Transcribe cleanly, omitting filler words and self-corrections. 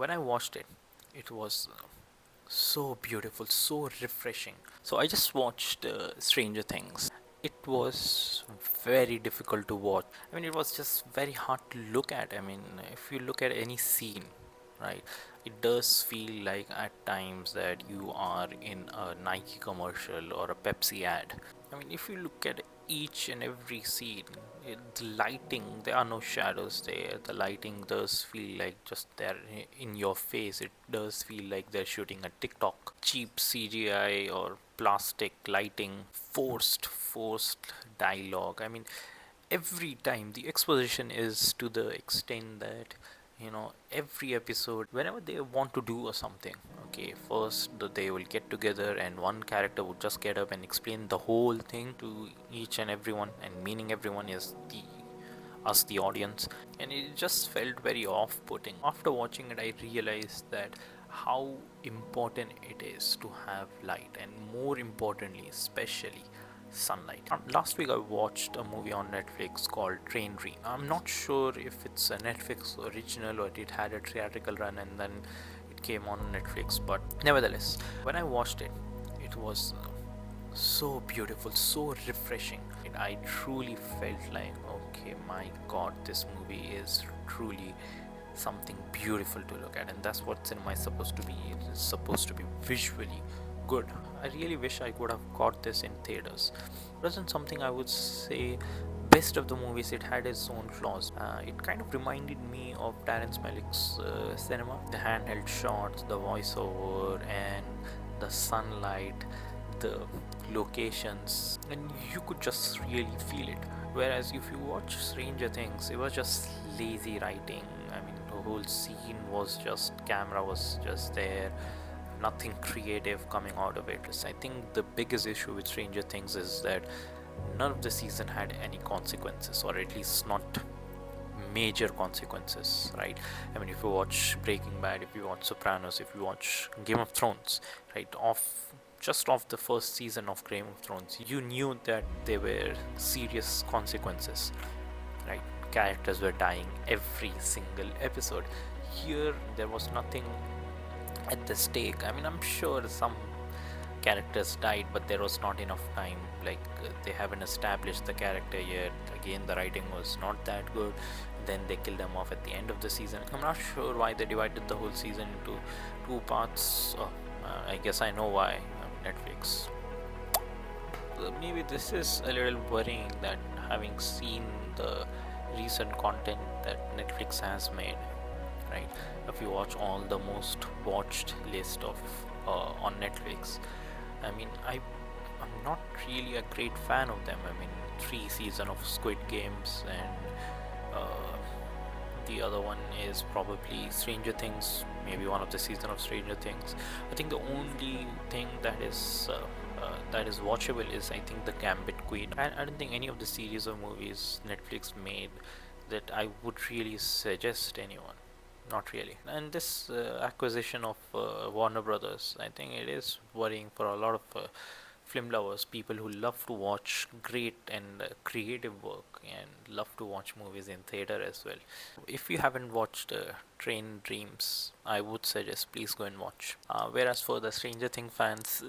When I watched it, it was so beautiful, so refreshing. So I just watched Stranger Things. It was very difficult to watch. I mean, it was just very hard to look at. I mean, if you look at any scene, right, it does feel like at times that you are in a Nike commercial or a Pepsi ad. I mean, if you look at each and every scene, the lighting, there are no shadows there. The lighting does feel like just there in your face. It does feel like they're shooting a TikTok. Cheap CGI or plastic lighting, forced dialogue. I mean, every time the exposition is to the extent that every episode whenever they want to do or something, okay, first they will get together and one character would just get up and explain the whole thing to each and everyone, and meaning everyone is the us, the audience, and it just felt very off-putting. After watching it, I realized that how important it is to have light, and more importantly, especially sunlight. Last week I watched a movie on Netflix called Train Dream. I'm not sure if it's a Netflix original or it had a theatrical run and then it came on Netflix, but nevertheless, when I watched it, it was so beautiful, so refreshing. And I truly felt like, okay, my god, this movie is truly something beautiful to look at, and that's what cinema is supposed to be. It is supposed to be visually good. I really wish I could have got this in theaters. It wasn't something I would say best of the movies. It had its own flaws. It kind of reminded me of Terrence Malick's cinema. The handheld shots, the voiceover, and the sunlight, the locations, and you could just really feel it. Whereas if you watch Stranger Things, it was just lazy writing. I mean, the whole scene was just, camera was just there, nothing creative coming out of it. So I think the biggest issue with Stranger Things is that none of the season had any consequences, or at least not major consequences, right? I mean, if you watch Breaking Bad, if you watch Sopranos, if you watch Game of Thrones, right, off the first season of Game of Thrones, you knew that there were serious consequences, right? Characters were dying every single episode. Here there was nothing at the stake. I mean, I'm sure some characters died, but there was not enough time. Like, they haven't established the character yet. Again, the writing was not that good. Then they killed them off at the end of the season. I'm not sure why they divided the whole season into two parts. I guess I know why. Netflix. Maybe this is a little worrying, that having seen the recent content that Netflix has made, right? If you watch all the most watched list of on Netflix, I mean, I'm not really a great fan of them. I mean, 3 season of Squid Games, and the other one is probably Stranger Things, maybe one of the season of Stranger Things. I think the only thing that is watchable is, I think, the Gambit Queen. I don't think any of the series or movies Netflix made that I would really suggest anyone. Not really. And this acquisition of Warner Brothers, I think it is worrying for a lot of film lovers, people who love to watch great and creative work and love to watch movies in theater as well. If you haven't watched Train Dreams, I would suggest please go and watch. Whereas for the Stranger Thing fans,